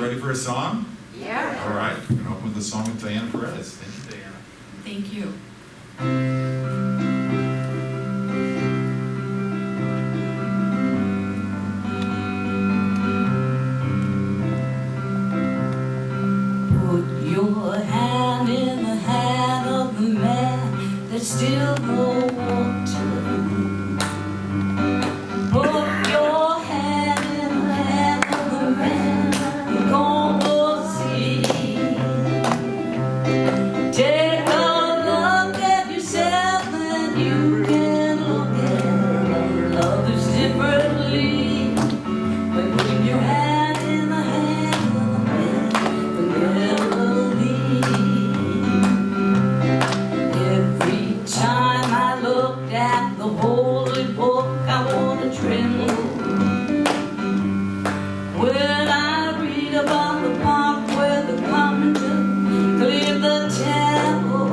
ready for a song? Yeah. All right, we're going to open with a song with Diana Perez. Thank you, Diana. Thank you. Put your hand in the hand of the man that's still no water. Put your hand in the hand of the man you're gonna see. Take a look at yourself and you can look at others differently. But put your hand in the hand of the man who never leaves. Every time I looked at the holy book, I wanna tremble. When I read about the part where the carpenter cleared the temple,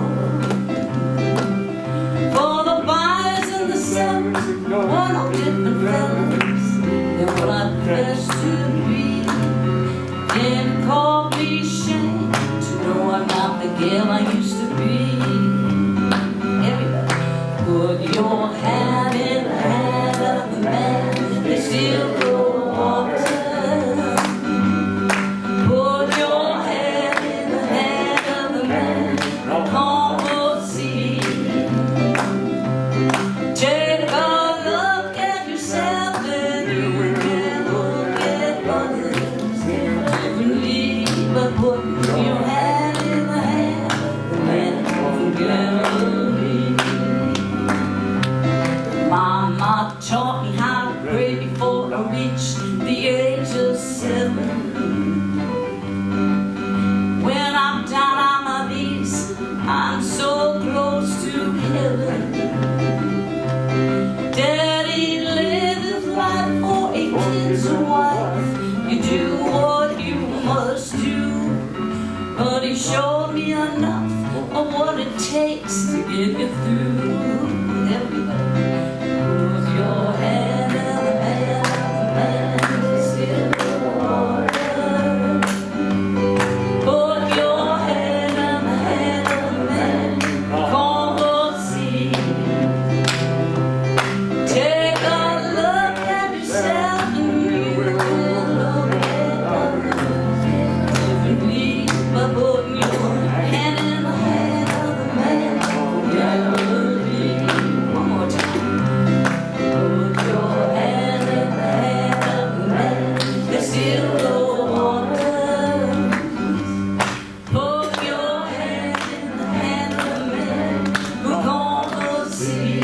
for the buyers and the sellers were no different fellas than what I professed to be. Then it called me shame to know I'm not the girl I used to be. Everybody, put your hand in the hand of the man that still grows water. Put your hand in the hand of the man that can't see. Take a look at yourself and you can look at others differently. But put your hand in the hand of the man who never leaves. Mama taught me how to pray before I reached the age of 7. When I'm down on my knees, I'm so close to heaven. Daddy lived his life for 8 kids and wife. You do what you must do, but he showed me enough of what it takes to get you through. Everybody, put your hand in the hand of the man that's still water. Put your hand in the hand of the man who can't see. Take a look at yourself and you can look at others differently. But put your hand in the hand of the man who never leaves. One more time. Put your hand in the hand of the man that's still no water. Put your hand in the hand of the man who can't see.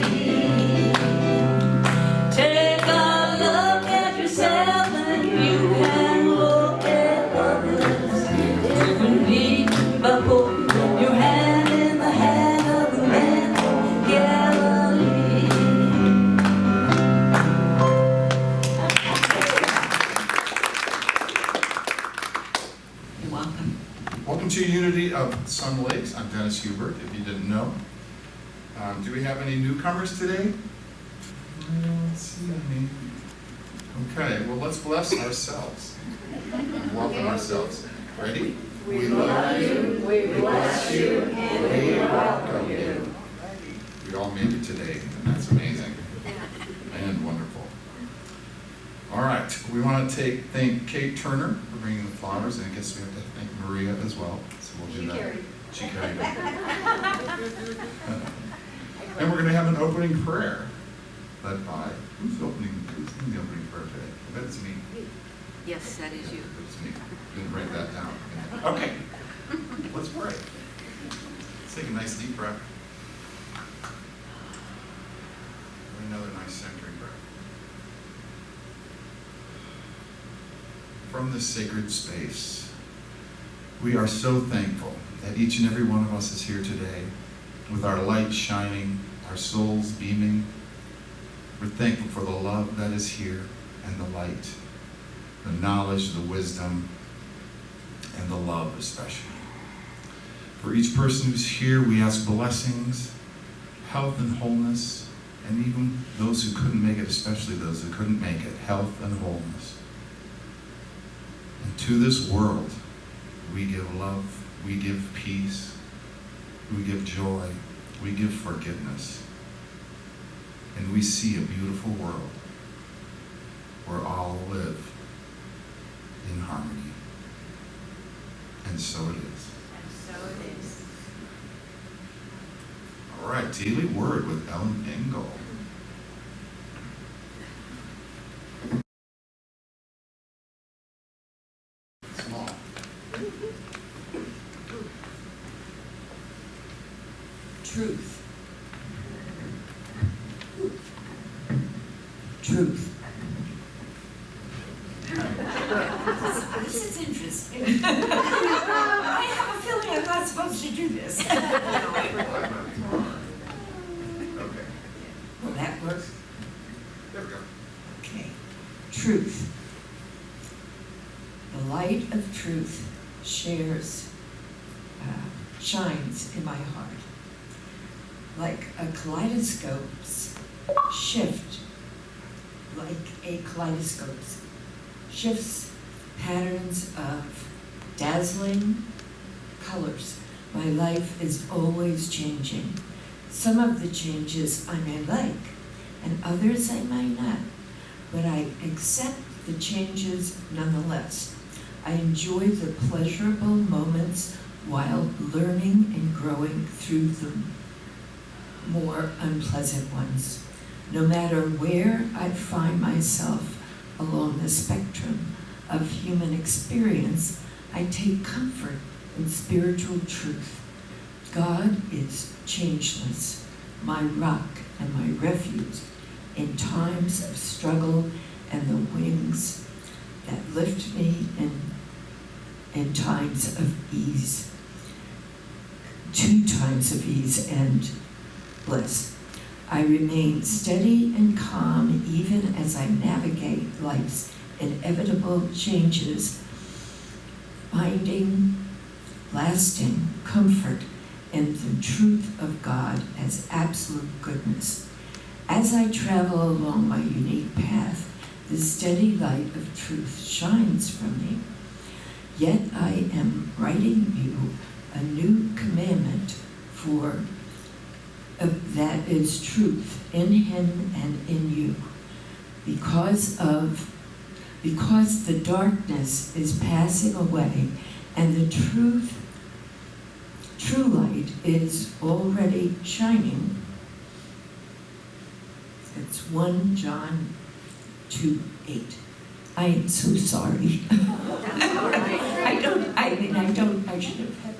Take a look at yourself and you can look at others differently. But put your hand in the hand of the man from Galilee. You're welcome. Welcome to Unity of Sun Lakes. I'm Dennis Hubert, if you didn't know. Do we have any newcomers today? I don't see any. Okay, well, let's bless ourselves. Welcome ourselves. Ready? We love you, we bless you, and we welcome you. We all made it today, and that's amazing and wonderful. All right, we want to thank Kate Turner for bringing the flowers, and I guess we have to thank Maria as well. So we'll do that. She carried it. And we're going to have an opening prayer led by, who's in the opening prayer today? I bet it's me. Yes, that is you. It's me. Didn't write that down. Okay, let's pray. Let's take a nice deep breath. And another nice centering breath. From this sacred space, we are so thankful that each and every one of us is here today with our light shining, our souls beaming. We're thankful for the love that is here and the light, the knowledge, the wisdom, and the love especially. For each person who's here, we ask blessings, health and wholeness, and even those who couldn't make it, especially those who couldn't make it, health and wholeness. And to this world, we give love, we give peace, we give joy, we give forgiveness. And we see a beautiful world where all live in harmony. And so it is. So it is. All right, Daily Word with Ellen Engel. Small. Truth. Truth. This is interesting. I have a feeling I'm not supposed to do this. Okay. Will that work? There we go. Okay. Truth. The light of truth shines in my heart. Like a kaleidoscope's shift, like a kaleidoscope shifts patterns of dazzling colors. My life is always changing. Some of the changes I may like, and others I may not, but I accept the changes nonetheless. I enjoy the pleasurable moments while learning and growing through the more unpleasant ones. No matter where I find myself along the spectrum of human experience, I take comfort in spiritual truth. God is changeless, my rock and my refuge in times of struggle, and the wings that lift me in times of ease. 2 times of ease and bliss. I remain steady and calm even as I navigate life's inevitable changes, finding lasting comfort in the truth of God as absolute goodness. As I travel along my unique path, the steady light of truth shines from me. Yet I am writing you a new commandment that is truth in him and in you. Because the darkness is passing away and the true light is already shining. It's 1 John 2:8. I am so sorry. I should have had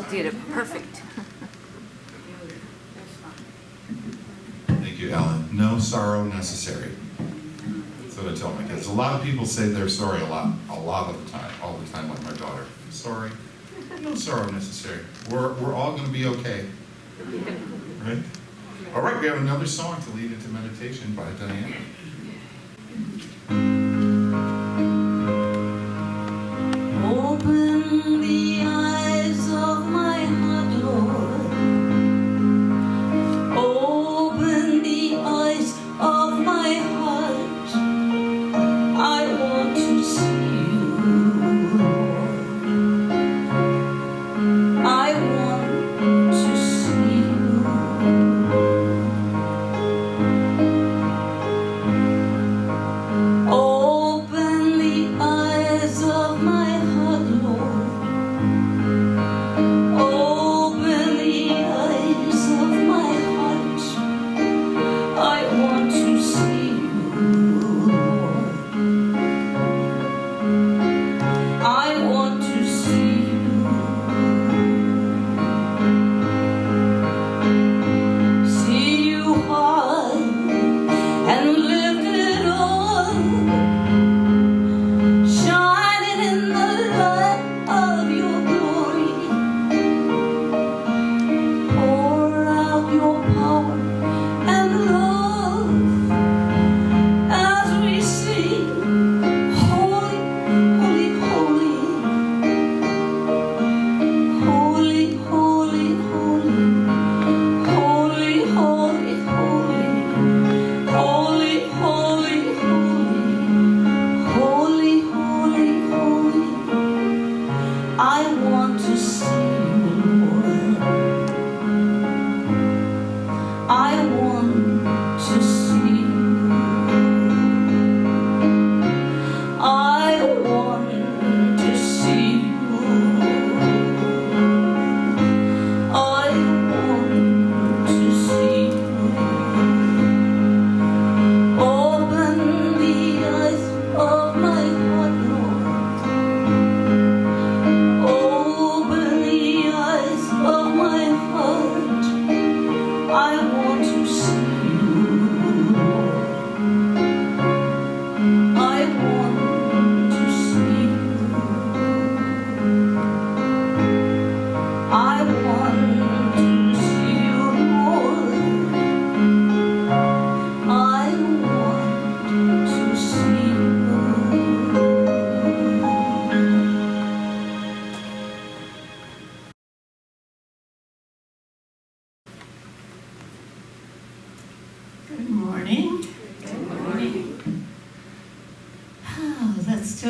Did it perfect. Thank you, Ellen. No sorrow necessary. That's what I tell my kids. A lot of people say they're sorry a lot of the time, all the time, like my daughter. I'm sorry. No sorrow necessary. We're all going to be okay. Right? All right, we have another song to lead into meditation by Diana. Open the eyes of my heart, Lord. Open the eyes of my heart. I want to see you, Lord. I want to see you.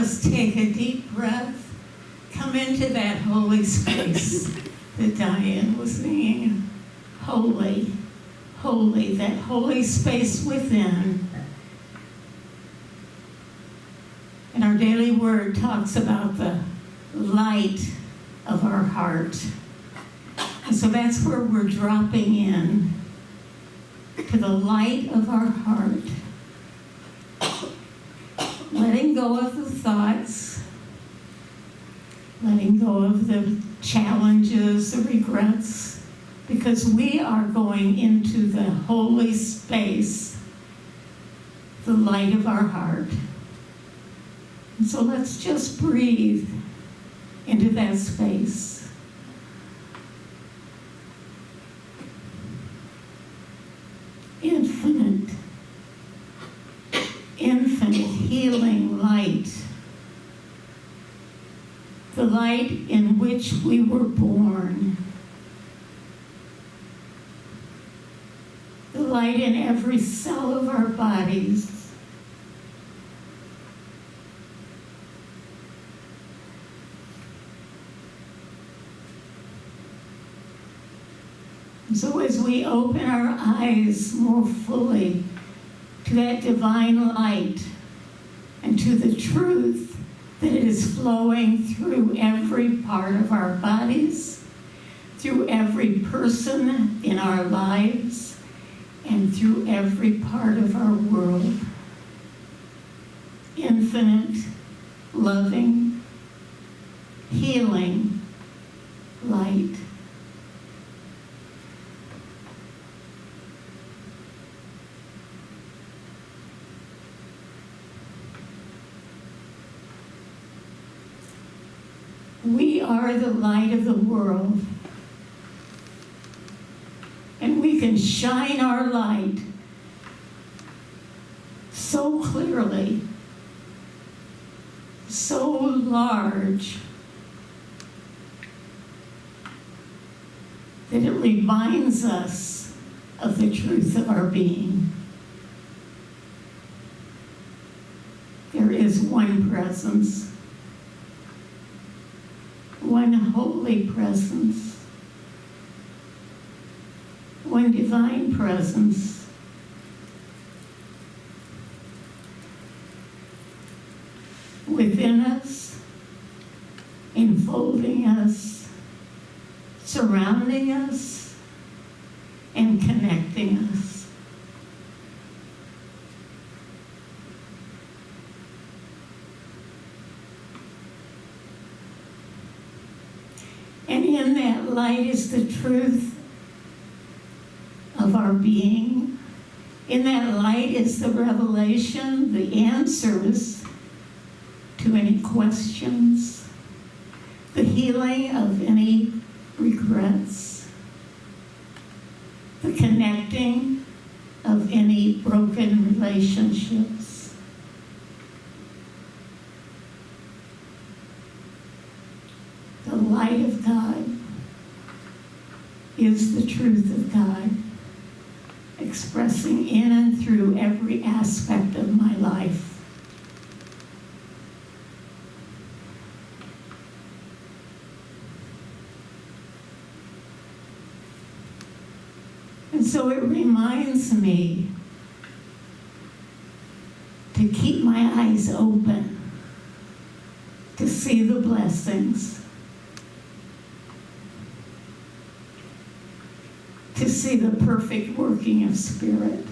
just take a deep breath. Come into that holy space that Diane was singing. Holy, holy, that holy space within. And our daily word talks about the light of our heart. And so that's where we're dropping in, to the light of our heart. Letting go of the thoughts, letting go of the challenges, the regrets, because we are going into the holy space, the light of our heart. And so let's just breathe into that space. Infinite healing light. The light in which we were born. The light in every cell of our bodies. And so as we open our eyes more fully to that divine light and to the truth that it is flowing through every part of our bodies, through every person in our lives, and through every part of our world. Infinite, loving, healing light. We are the light of the world, and we can shine our light so clearly, so large, that it reminds us of the truth of our being. There is one presence, one holy presence, one divine presence. Within us, enfolding us, surrounding us, and connecting us. And in that light is the truth of our being. In that light is the revelation, the answers to any questions, the healing of any regrets, the connecting of any broken relationships. The light of God is the truth of God, expressing in and through every aspect of my life. And so it reminds me to keep my eyes open, to see the blessings, to see the perfect working of Spirit.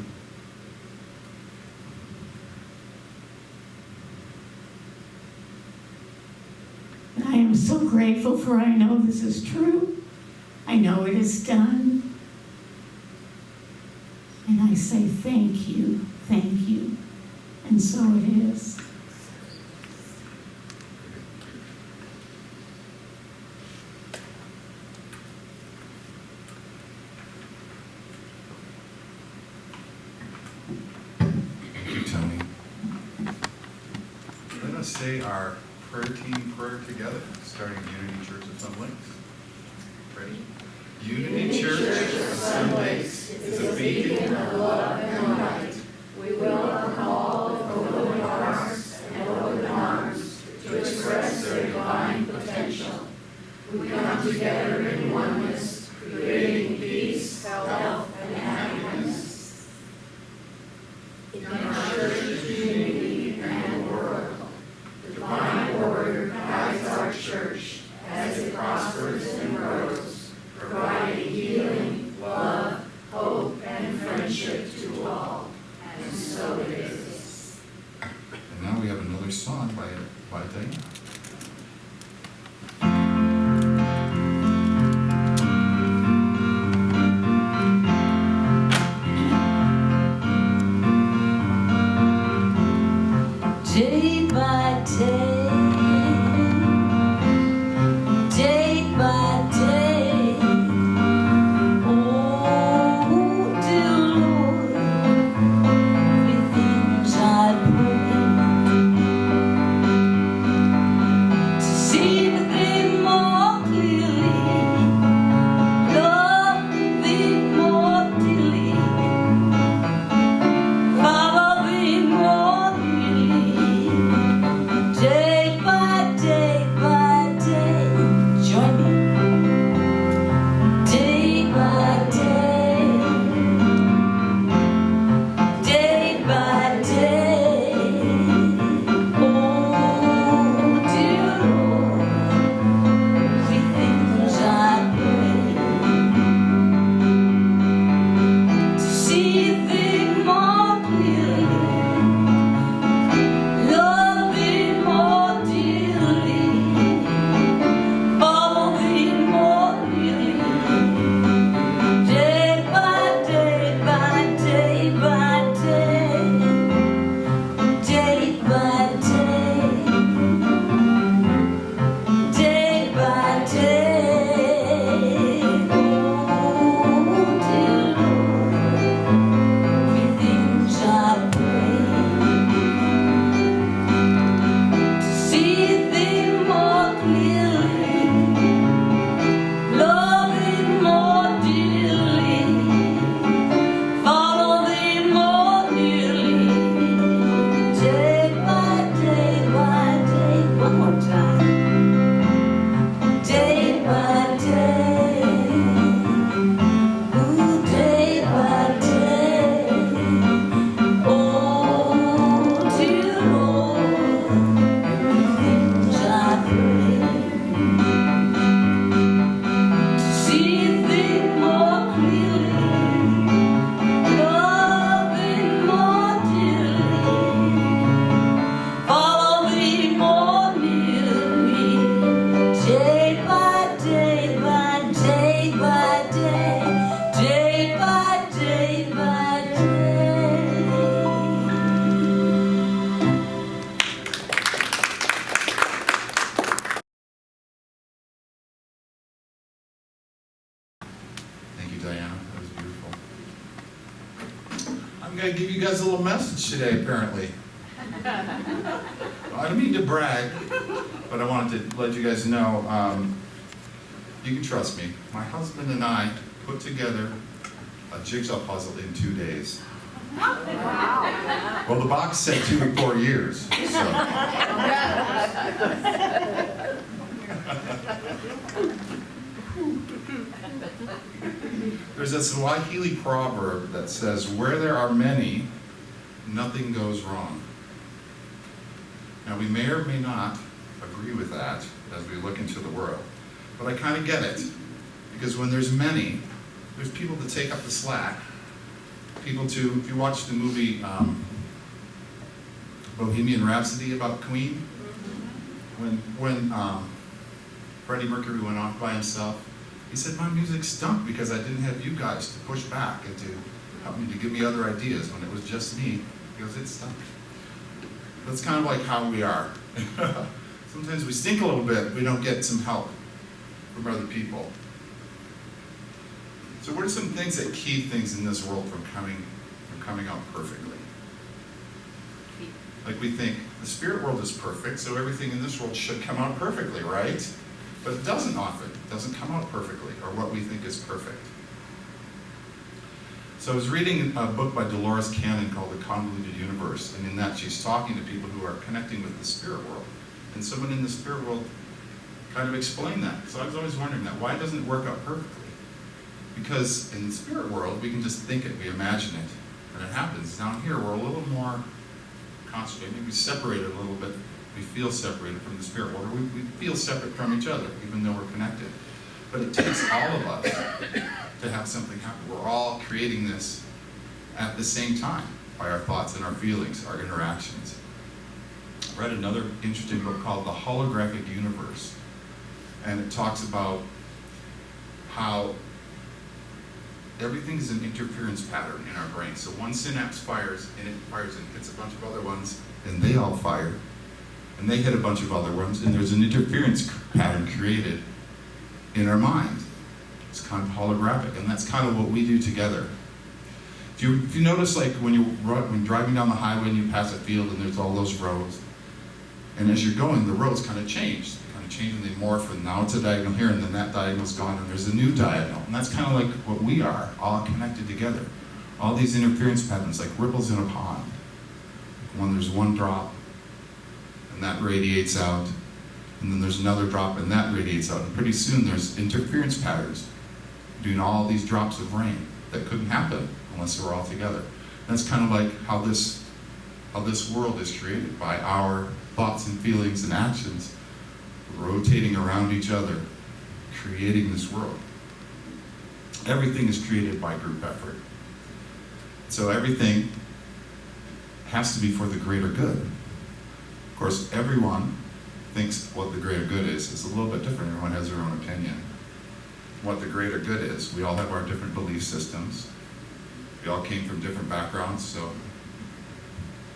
And I am so grateful, for I know this is true. I know it is done. And I say thank you, and so it is. Thank you, Tony. Let us say our prayer team prayer together, starting Unity Church of Sun Lakes. Ready? Unity Church of Sun Lakes is a beacon of love and light. We welcome all with open hearts and open arms we come together in oneness, creating peace, health, and happiness. In our church community and the world, divine order guides our church as it prospers and grows, providing healing, love, hope, and friendship to all. And so it is. And now we have another song by Diana. Day by day, day by day, oh dear Lord, with things I pray to see the thing more clearly, love the thing more dearly, follow the more dearly. Day by day, join me. Day by day, day by day. Oh dear Lord, the things I pray to see things more clearly. Love thee more dearly, follow thee more nearly. Day by day, by day by day, day by day, day by day. Oh dear Lord, the things I pray to see thee more clearly, love thee more dearly, follow thee more nearly. Day by day, one more time. Day by day, ooh, day by day. Oh dear Lord, things I pray to see thee more clearly, love thee more dearly, follow thee more nearly. Day by day, by day by day, day by day by day. Thank you, Diana. That was beautiful. I'm going to give you guys a little message today, apparently. I don't mean to brag, but I wanted to let you guys know, you can trust me. My husband and I put together a jigsaw puzzle in 2 days. Well, the box said 2 to 4 years, so. There's this Swahili proverb that says, where there are many, nothing goes wrong. Now, we may or may not agree with that as we look into the world, but I kind of get it, because when there's many, there's people to take up the slack, people to, if you watch the movie Bohemian Rhapsody about Queen, when Freddie Mercury went off by himself, he said, my music stunk because I didn't have you guys to push back and to help me, to give me other ideas. When it was just me, he goes, it stunk. That's kind of like how we are. Sometimes we stink a little bit, we don't get some help from other people. So what are some things that keep things in this world from coming out perfectly? Like we think the spirit world is perfect, so everything in this world should come out perfectly, right? But it doesn't often. It doesn't come out perfectly, or what we think is perfect. So I was reading a book by Dolores Cannon called The Convoluted Universe, and in that she's talking to people who are connecting with the spirit world. And someone in the spirit world kind of explain that. So I was always wondering that. Why doesn't it work out perfectly? Because in the spirit world, we can just think it, we imagine it, and it happens. Down here, we're a little more concentrated, maybe separated a little bit. We feel separated from the spirit world, or we feel separate from each other, even though we're connected. But it takes all of us to have something happen. We're all creating this at the same time by our thoughts and our feelings, our interactions. I read another interesting book called The Holographic Universe, and it talks about how everything is an interference pattern in our brain. So one synapse fires, and it fires and hits a bunch of other ones, and they all fire, and they hit a bunch of other ones, and there's an interference pattern created in our mind. It's kind of holographic, and that's kind of what we do together. If you notice, like when you're driving down the highway and you pass a field and there's all those roads, and as you're going, the roads kind of change. They kind of change and they morph, and now it's a diagonal here, and then that diagonal's gone, and there's a new diagonal. And that's kind of like what we are, all connected together. All these interference patterns, like ripples in a pond. When there's one drop, and that radiates out, and then there's another drop, and that radiates out. And pretty soon there's interference patterns doing all these drops of rain that couldn't happen unless they were all together. That's kind of like how this world is created, by our thoughts and feelings and actions rotating around each other, creating this world. Everything is created by group effort. So everything has to be for the greater good. Of course, everyone thinks what the greater good is. It's a little bit different. Everyone has their own opinion. What the greater good is. We all have our different belief systems. We all came from different backgrounds, so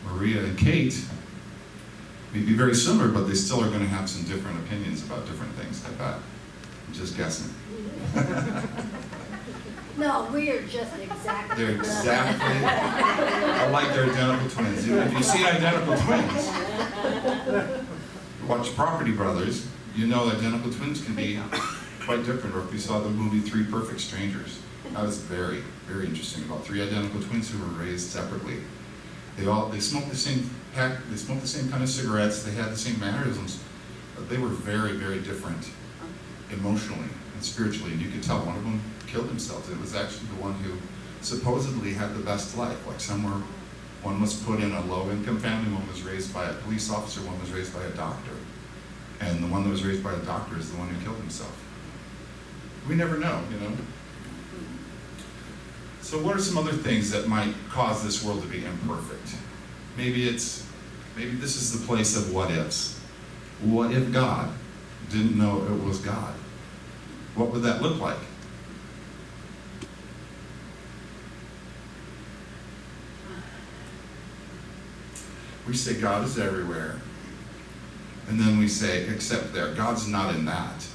Maria and Kate may be very similar, but they still are going to have some different opinions about different things, I bet. I'm just guessing. No, we are just exactly. They're exactly alike. They're identical twins. If you see identical twins, watch Property Brothers, you know identical twins can be quite different. Or if you saw the movie Three Perfect Strangers, that was very, very interesting, about three identical twins who were raised separately. They smoked the same pack, they smoked the same kind of cigarettes, they had the same mannerisms, but they were very, very different emotionally and spiritually. And you could tell one of them killed himself. It was actually the one who supposedly had the best life. Like one was put in a low-income family, one was raised by a police officer, one was raised by a doctor. And the one that was raised by a doctor is the one who killed himself. We never know, you know? So what are some other things that might cause this world to be imperfect? Maybe this is the place of what ifs. What if God didn't know it was God? What would that look like? We say God is everywhere, and then we say, except there. God's not in that.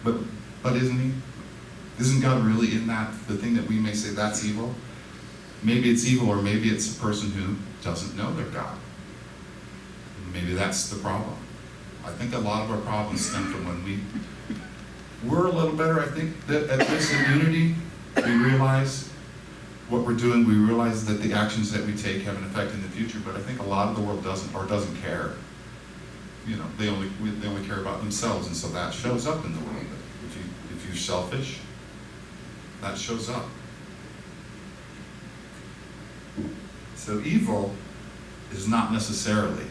But isn't he? Isn't God really in that, the thing that we may say that's evil? Maybe it's evil, or maybe it's a person who doesn't know their God. Maybe that's the problem. I think a lot of our problems stem from when we're a little better, I think, that at this in unity, we realize what we're doing, we realize that the actions that we take have an effect in the future, but I think a lot of the world doesn't care. You know, they only care about themselves, and so that shows up in the world. If you're selfish, that shows up. So evil is not necessarily.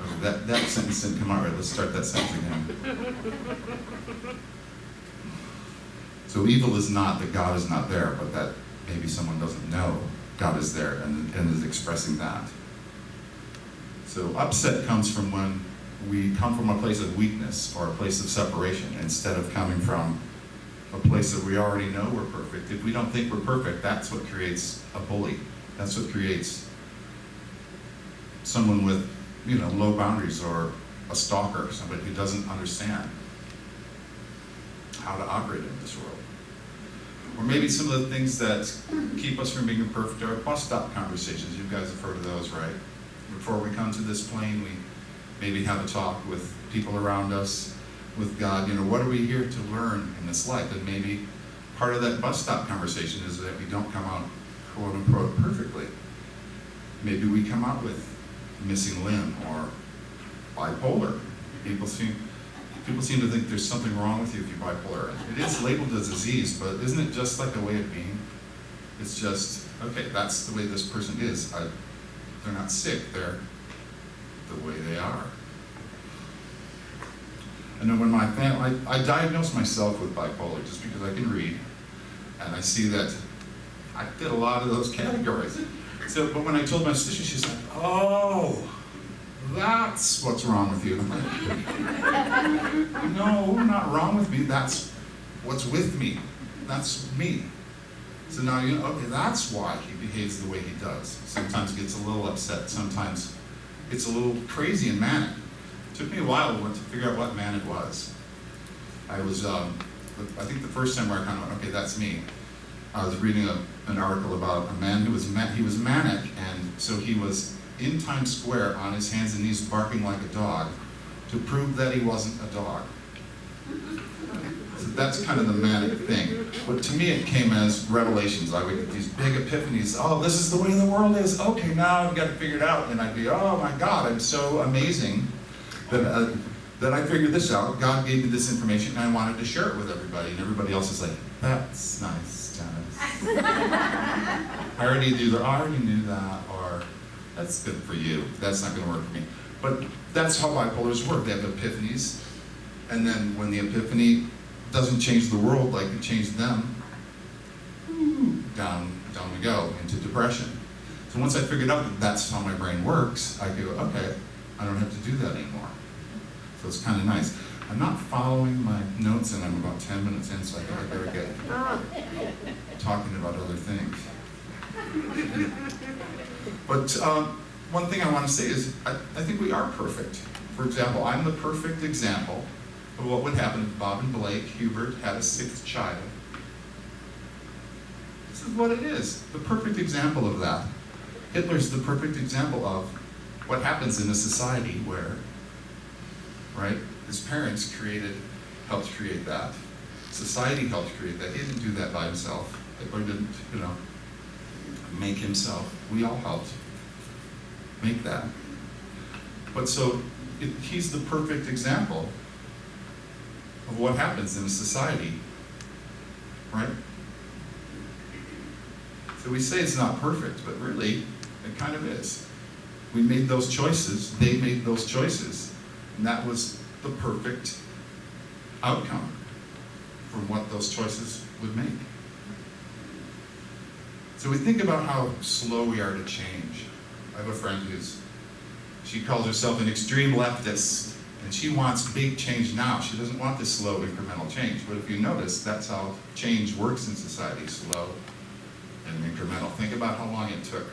Oh, that sentence didn't come out right. Let's start that sentence again. So evil is not that God is not there, but that maybe someone doesn't know God is there and is expressing that. So upset comes from when we come from a place of weakness or a place of separation instead of coming from a place that we already know we're perfect. If we don't think we're perfect, that's what creates a bully. That's what creates someone with, low boundaries, or a stalker, somebody who doesn't understand how to operate in this world. Or maybe some of the things that keep us from being perfect are bus stop conversations. You guys have heard of those, right? Before we come to this plane, we maybe have a talk with people around us, with God. What are we here to learn in this life? And maybe part of that bus stop conversation is that we don't come out, quote unquote, perfectly. Maybe we come out with missing limb or bipolar. People seem to think there's something wrong with you if you're bipolar. It is labeled as a disease, but isn't it just like a way of being? It's just, okay, that's the way this person is. They're not sick, they're the way they are. And then when my family, I diagnosed myself with bipolar just because I can read, and I see that I fit a lot of those categories. So, but when I told my sister, she's like, oh, that's what's wrong with you. And I'm like, no, not wrong with me, that's what's with me. That's me. So now you know, okay, that's why he behaves the way he does. Sometimes gets a little upset, sometimes gets a little crazy and manic. It took me a while to figure out what manic was. I was, I think the first time where I kind of went, okay, that's me. I was reading an article about a man who was he was manic, and so he was in Times Square on his hands and knees barking like a dog to prove that he wasn't a dog. So that's kind of the manic thing. But to me it came as revelations. I would get these big epiphanies. Oh, this is the way the world is. Okay, now I've got to figure it out. And I'd be, oh my God, I'm so amazing that I figured this out. God gave me this information and I wanted to share it with everybody. And everybody else is like, that's nice, Dennis. I already knew that, or that's good for you. That's not going to work for me. But that's how bipolars work. They have epiphanies, and then when the epiphany doesn't change the world like it changed them, down we go into depression. So once I figured out that that's how my brain works, I go, okay, I don't have to do that anymore. So it's kind of nice. I'm not following my notes, and I'm about 10 minutes in, so I think I better get talking about other things. But one thing I want to say is I think we are perfect. For example, I'm the perfect example of what would happen if Bob and Blake Hubert had a sixth child. This is what it is, the perfect example of that. Hitler's the perfect example of what happens in a society where, right, his parents helped create that. Society helped create that. He didn't do that by himself. Hitler didn't, make himself. We all helped make that. But so he's the perfect example of what happens in a society, right? So we say it's not perfect, but really, it kind of is. We made those choices, they made those choices, and that was the perfect outcome from what those choices would make. So we think about how slow we are to change. I have a friend she calls herself an extreme leftist, and she wants big change now. She doesn't want this slow incremental change. But if you notice, that's how change works in society, slow and incremental. Think about how long it took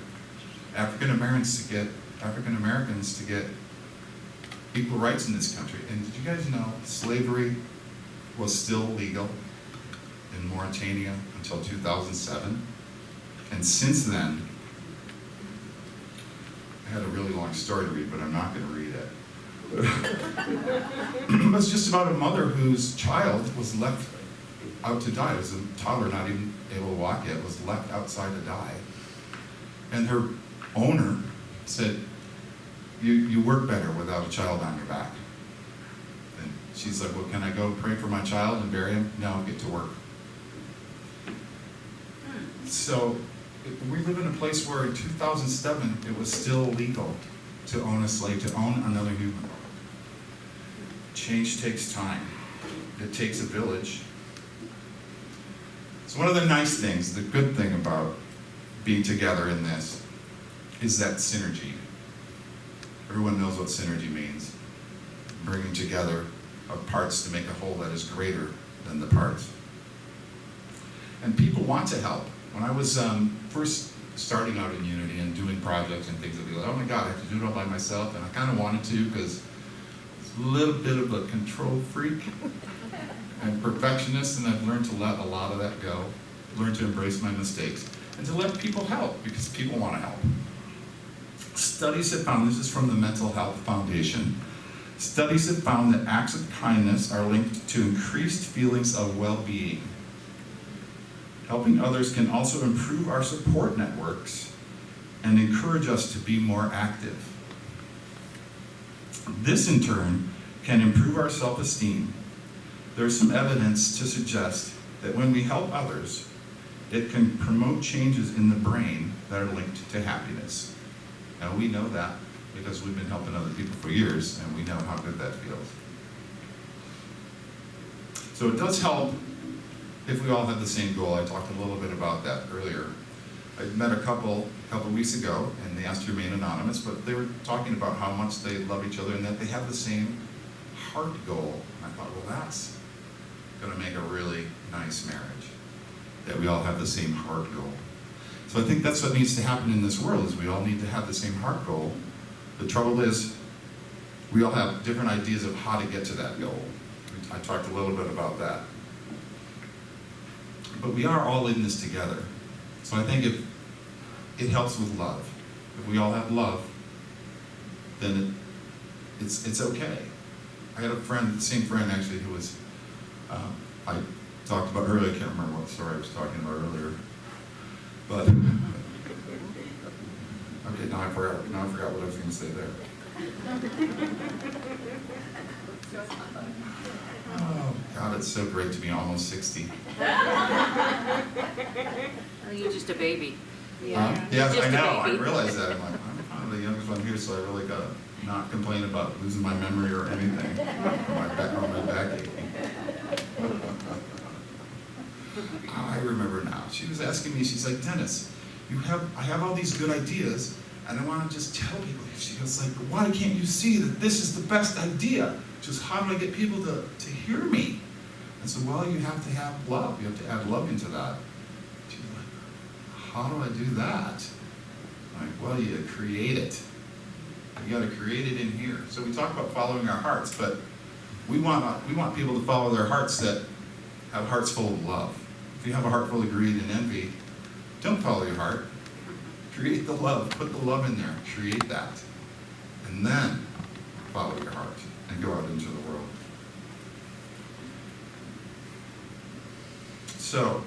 African Americans to get equal rights in this country. And did you guys know slavery was still legal in Mauritania until 2007? And since then, I had a really long story to read, but I'm not going to read it. It's just about a mother whose child was left out to die. It was a toddler, not even able to walk yet, was left outside to die. And her owner said, you work better without a child on your back. And she's like, well, can I go pray for my child and bury him? No, get to work. So we live in a place where in 2007, it was still legal to own a slave, to own another human. Change takes time. It takes a village. So one of the nice things, the good thing about being together in this is that synergy. Everyone knows what synergy means. Bringing together of parts to make a whole that is greater than the parts. And people want to help. When I was first starting out in Unity and doing projects and things, I'd be like, oh my God, I have to do it all by myself. And I kind of wanted to because it's a little bit of a control freak and perfectionist, and I've learned to let a lot of that go, learned to embrace my mistakes, and to let people help because people want to help. Studies have found, this is from the Mental Health Foundation, studies have found that acts of kindness are linked to increased feelings of well-being. Helping others can also improve our support networks and encourage us to be more active. This, in turn, can improve our self-esteem. There's some evidence to suggest that when we help others, it can promote changes in the brain that are linked to happiness. Now, we know that because we've been helping other people for years, and we know how good that feels. So it does help if we all have the same goal. I talked a little bit about that earlier. I met a couple weeks ago, and they asked to remain anonymous, but they were talking about how much they love each other and that they have the same heart goal. And I thought, well, that's going to make a really nice marriage, that we all have the same heart goal. So I think that's what needs to happen in this world, is we all need to have the same heart goal. The trouble is, we all have different ideas of how to get to that goal. I talked a little bit about that. But we are all in this together. So I think if it helps with love. If we all have love, then it's okay. I had a friend, the same friend actually, who was, I talked about earlier, I can't remember what story I was talking about earlier. But, okay, now I forgot what I was going to say there. Oh, God, it's so great to be almost 60. Oh, you're just a baby. Yeah, Just I a know. I baby. realized that. I'm like, I'm kind of the youngest one here, so I really got to not complain about losing my memory or anything. Or my back aching. I remember now. She was asking me, she's like, Dennis, I have all these good ideas, and I want to just tell people. She goes like, why can't you see that this is the best idea? Just how do I get people to hear me? I said, well, you have to have love. You have to add love into that. She's like, how do I do that? I'm like, well, you create it. You got to create it in here. So we talk about following our hearts, but we want people to follow their hearts that have hearts full of love. If you have a heart full of greed and envy, don't follow your heart. Create the love. Put the love in there. Create that. And then follow your heart and go out into the world. So,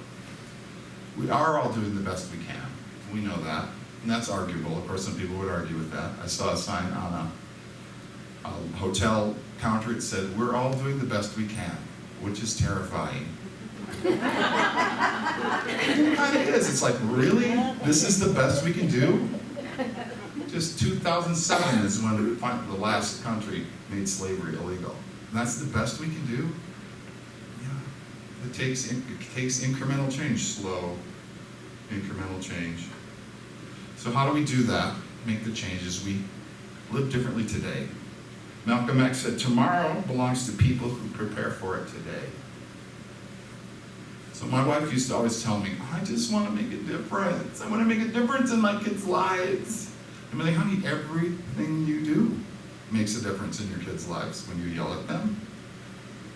we are all doing the best we can. We know that. And that's arguable. Of course, some people would argue with that. I saw a sign on a hotel counter. It said, we're all doing the best we can, which is terrifying. It kind of is. It's like, really? This is the best we can do? Just 2007 is when the last country made slavery illegal. And that's the best we can do? Yeah. It takes incremental change, slow, incremental change. So how do we do that? Make the changes. We live differently today. Malcolm X said, tomorrow belongs to people who prepare for it today. So my wife used to always tell me, I just want to make a difference. I want to make a difference in my kids' lives. I'm like, honey, everything you do makes a difference in your kids' lives. When you yell at them,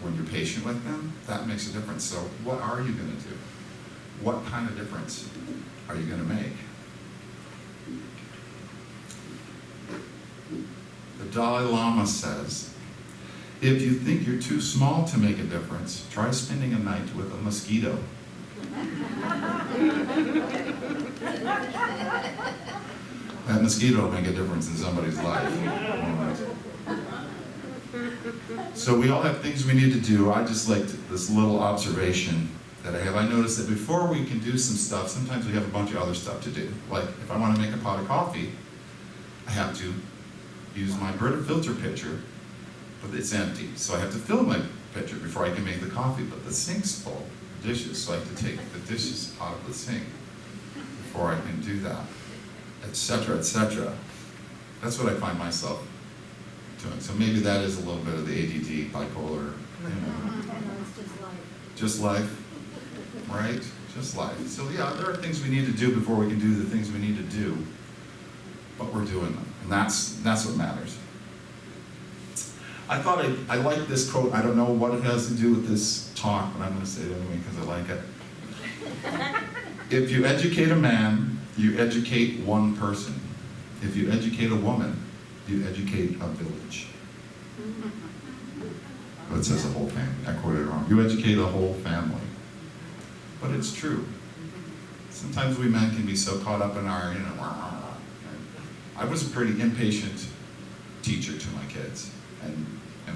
when you're patient with them, that makes a difference. So what are you going to do? What kind of difference are you going to make? The Dalai Lama says, if you think you're too small to make a difference, try spending a night with a mosquito. That mosquito will make a difference in somebody's life. So we all have things we need to do. I just liked this little observation that I have. I noticed that before we can do some stuff, sometimes we have a bunch of other stuff to do. Like if I want to make a pot of coffee, I have to use my Brita filter pitcher, but it's empty. So I have to fill my pitcher before I can make the coffee, but the sink's full of dishes, so I have to take the dishes out of the sink before I can do that, etc., etc. That's what I find myself doing. So maybe that is a little bit of the ADD, bipolar, you know. Just life, right? Just life. So yeah, there are things we need to do before we can do the things we need to do, but we're doing them, and that's what matters. I thought I liked this quote. I don't know what it has to do with this talk, but I'm going to say it anyway because I like it. If you educate a man, you educate one person. If you educate a woman, you educate a village. But it says a whole family. I quoted it wrong. You educate a whole family. But it's true. Sometimes we men can be so caught up in our, I was a pretty impatient teacher to my kids, and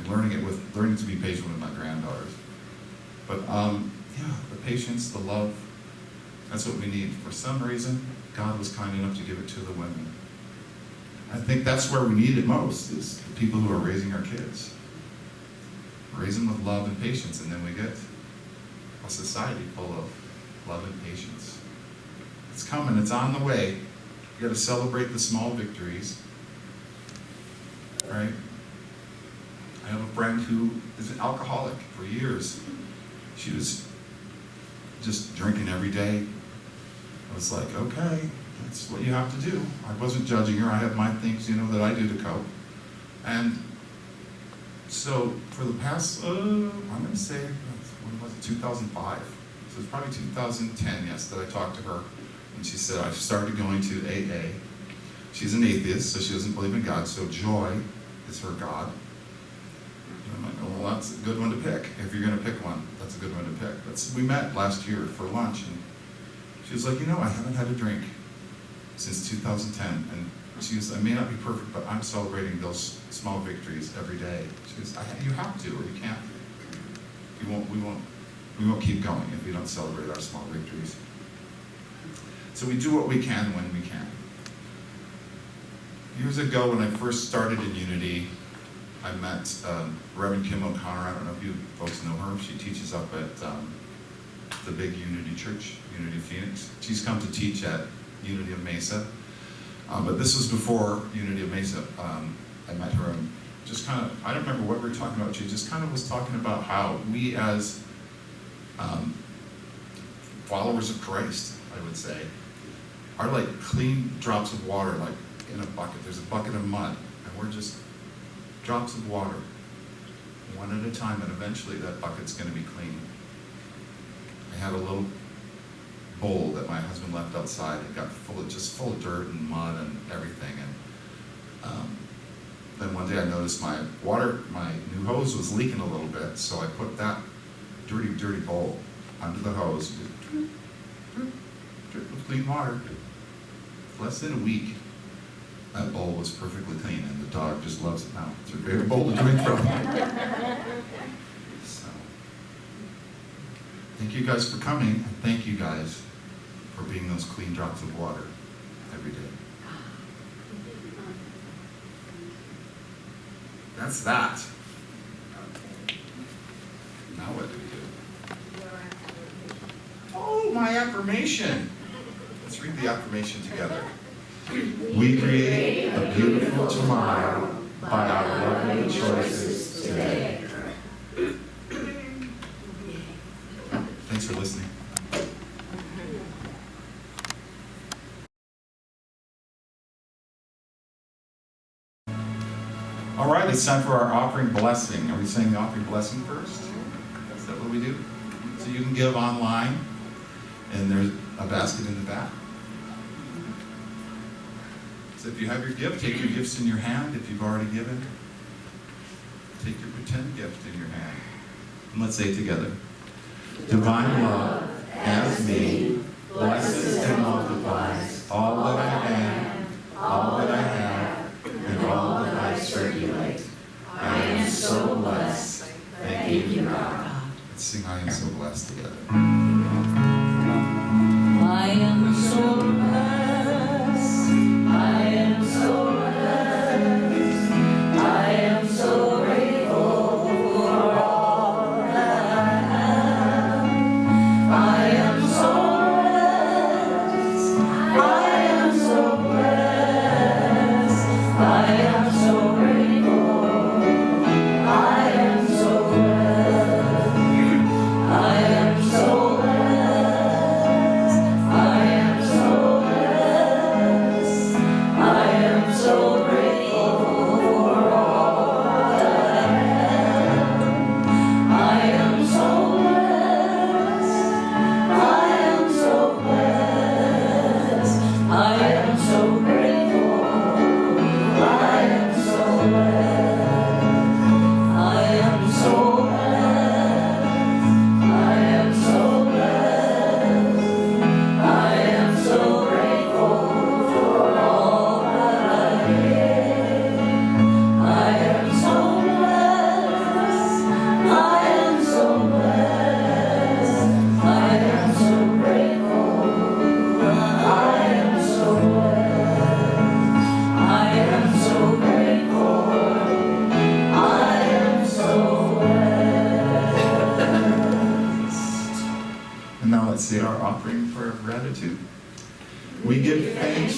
learning to be patient with my granddaughters. But yeah, the patience, the love, that's what we need. For some reason, God was kind enough to give it to the women. I think that's where we need it most, is the people who are raising our kids. Raise them with love and patience, and then we get a society full of love and patience. It's coming, it's on the way. You got to celebrate the small victories, right? I have a friend who is an alcoholic for years. She was just drinking every day. I was like, okay, that's what you have to do. I wasn't judging her. I have my things, that I do to cope. And so for the past, I'm going to say, when was it, 2005? So it's probably 2010, yes, that I talked to her. And she said, I've started going to AA. She's an atheist, so she doesn't believe in God, so joy is her God. And I'm like, well, that's a good one to pick. If you're going to pick one, that's a good one to pick. We met last year for lunch, and she was like, I haven't had a drink since 2010. And she goes, I may not be perfect, but I'm celebrating those small victories every day. She goes, you have to, or you can't. We won't keep going if we don't celebrate our small victories. So we do what we can when we can. Years ago, when I first started in Unity, I met Reverend Kim O'Connor. I don't know if you folks know her. She teaches up at the big Unity Church, Unity Phoenix. She's come to teach at Unity of Mesa. But this was before Unity of Mesa. I met her and just kind of, I don't remember what we were talking about. She just kind of was talking about how we as followers of Christ, I would say, are like clean drops of water, like in a bucket. There's a bucket of mud, and we're just drops of water, one at a time, and eventually that bucket's going to be clean. I had a little bowl that my husband left outside. It got full of dirt and mud and everything. And then one day I noticed my new hose was leaking a little bit, so I put that dirty bowl under the hose. Drip, drip, drip of clean water. Less than a week, that bowl was perfectly clean, and the dog just loves it now. It's her favorite bowl to drink from. So, thank you guys for coming, and thank you guys for being those clean drops of water every day. That's that. Now what do we do? Oh, my affirmation. Let's read the affirmation together. We create a beautiful tomorrow by our loving choices today. Thanks for listening. All right, it's time for our offering blessing. Are we saying the offering blessing first? Is that what we do? So you can give online, and there's a basket in the back. So if you have your gift, take your gifts in your hand. If you've already given, take your pretend gift in your hand. And let's say it together. Divine love, as me, blesses and multiplies all that I am, all that I have, and all that I circulate. I am so blessed. Thank you, God. Let's sing I am so blessed together. I am so blessed. I am so blessed. I am so grateful for all that I have. I am so blessed. I am so blessed. I am so grateful. I am so blessed. I am so blessed. I am so blessed. I am so grateful for all that I have. I am so blessed. I am so blessed. I am so grateful. I am so blessed.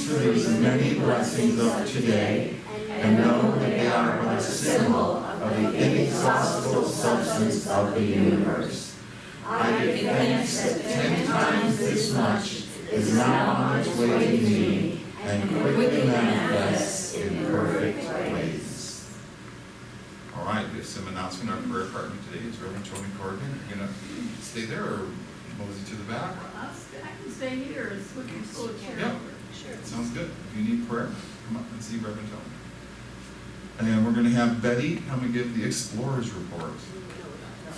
thanks for these many blessings of today, and know that they are but a symbol of the inexhaustible substance of the universe. I give thanks that 10 times this much is now on its way to me, and quickly manifests in perfect ways. All right, we have some announcement. Our prayer partner today is Reverend Tony Corbin. You're going to stay there or mosey to the back? I can stay here and switch your full chair Yep. over. Sure. Sounds good. If you need prayer, come up and see Reverend Tony. And we're going to have Betty come and give the Explorers Report.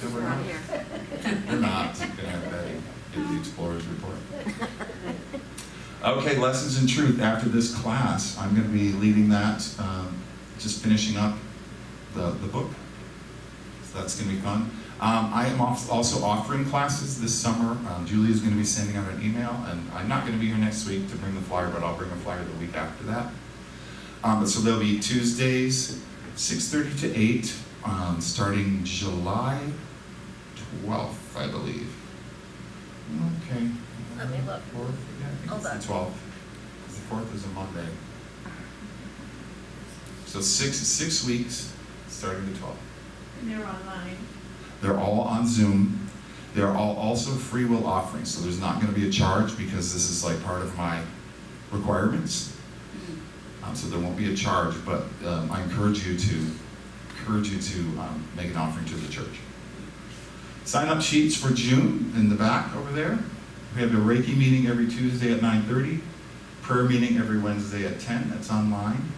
So we're not here. We're not going to have Betty give the Explorers Report. Okay, Lessons in Truth. After this class, I'm going to be leading that, just finishing up the book. So that's going to be fun. I am also offering classes this summer. Julie is going to be sending out an email, and I'm not going to be here next week to bring the flyer, but I'll bring a flyer the week after that. So there'll be Tuesdays, 6:30 to 8, starting July 12th, I believe. Okay. Let me look. 4th? Yeah, I think it's the 12th. The 4th is a Monday. So 6 weeks, starting the 12th. And they're online. They're all on Zoom. They're all also free will offerings, so there's not going to be a charge because this is like part of my requirements. So there won't be a charge, but I encourage you to make an offering to the church. Sign-up sheets for June in the back over there. We have a Reiki meeting every Tuesday at 9:30. Prayer meeting every Wednesday at 10. That's online.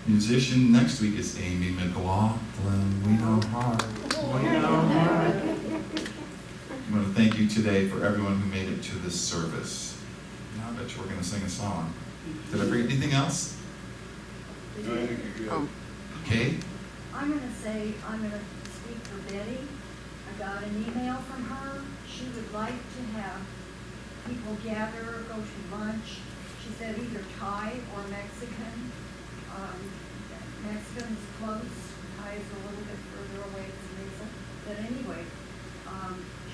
Musician next week is Amy McLaughlin. We know her. We know her. I want to thank you today for everyone who made it to this service. Now I bet you we're going to sing a song. Did I forget anything else? Oh. Okay. I'm going to speak for Betty. I got an email from her. She would like to have people gather, go to lunch. She said either Thai or Mexican. Mexican is close. Thai is a little bit further away. It's Mesa. But anyway,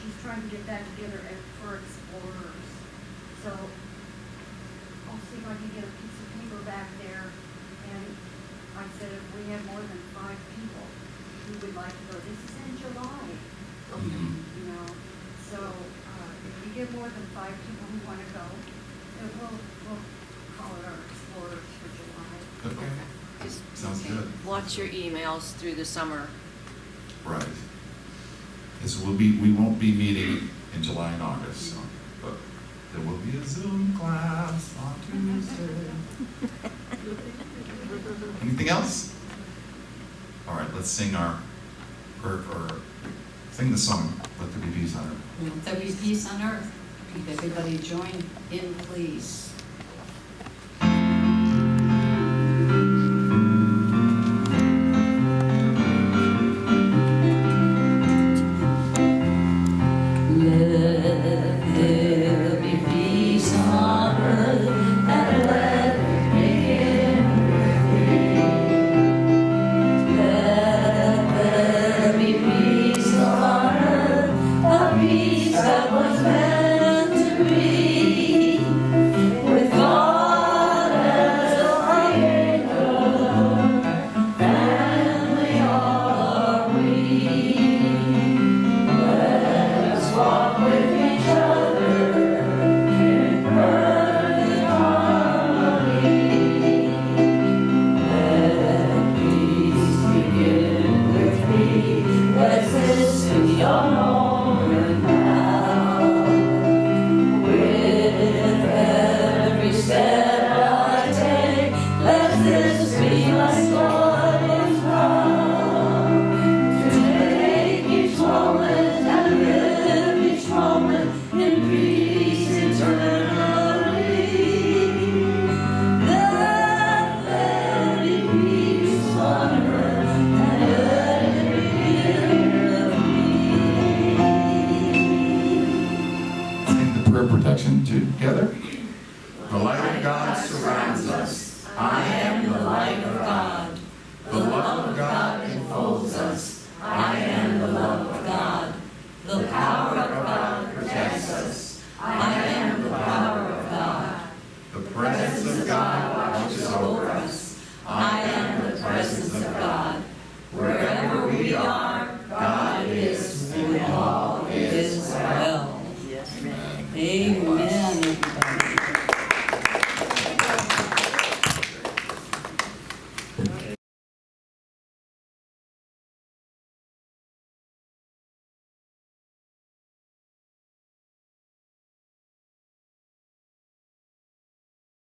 she's trying to get that together for explorers. So I'll see if I can get a piece of paper back there. And I said if we have more than 5 people who would like to go, this is in July, you know. So if we get more than 5 people who want to go, then we'll call it our Explorers for July. Okay. Just Sounds good. watch your emails through the summer. Right. Because we won't be meeting in July and August, so, but there will be a Zoom class on Tuesday. Anything else? All right, let's sing our prayer sing the song, Let There Be Peace on Earth. Let there be peace on earth. If everybody join in, please.